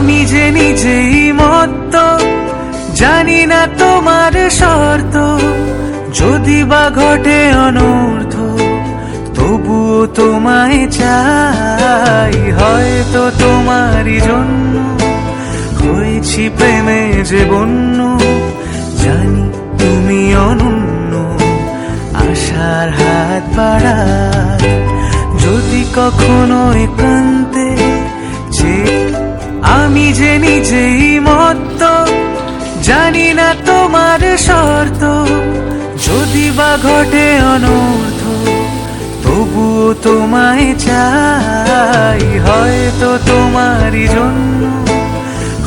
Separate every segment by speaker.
Speaker 1: আমি যে নিজেই মত্ত, জানি না তোমার শর্ত। যদি বা ঘটে অনর্থ, তবুও তোমায় চাই। হয়তো তোমারই জন্য হয়েছি প্রেমে যে বন্য। জানি তুমি অনন্য, আশার হাত বাড়ায়। যদি কখনো একান্তে যে আমি যে নিজেই মত্ত, জানি না তোমার শর্ত। যদি বা ঘটে অনর্থ, তবুও তোমায় চাই। হয়তো তোমারই জন্য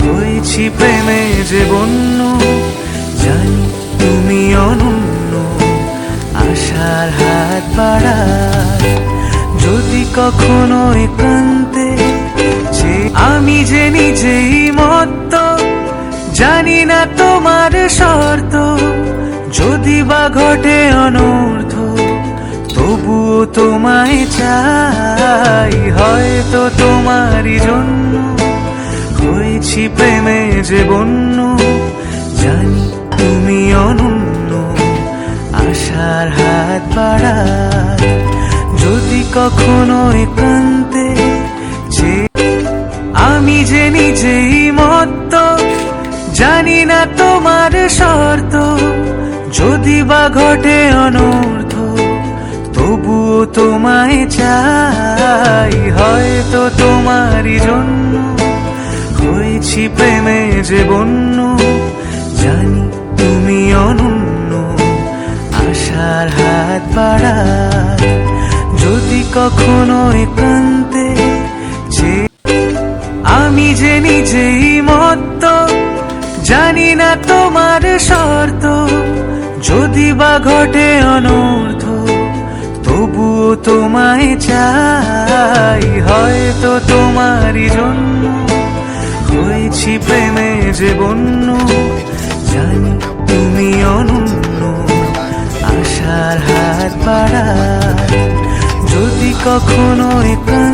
Speaker 1: হয়েছি প্রেমে যে বন্য। জানি তুমি অনন্য, আশার হাত বাড়ায়। যদি কখনো একান্তে যে আমি যে নিজেই মত্ত, জানি না তোমার শর্ত। যদি বা ঘটে অনর্থ, তবুও তোমায় চাই। হয়তো তোমারই জন্য হয়েছি প্রেমে যে বন্য। জানি তুমি অনন্য, আশার হাত বাড়ায়। যদি কখনো একান্তে যে আমি যে নিজেই মত্ত, জানি না তোমার শর্ত। যদি বা ঘটে অনর্থ, তবুও তোমায় চাই। হয়তো তোমারই জন্য হয়েছি প্রেমে যে বন্য। জানি তুমি অনন্য, আশার হাত বাড়ায়। যদি কখনো একান্তে যে আমি যে নিজেই মত্ত, জানি না তোমার শর্ত। যদি বা ঘটে অনর্থ, তবুও তোমায় চাই। হয়তো তোমারই জন্য হয়েছি প্রেমে যে বন্য। জানি তুমি অনন্য, আশার হাত বাড়ায়। যদি কখনো একান্তে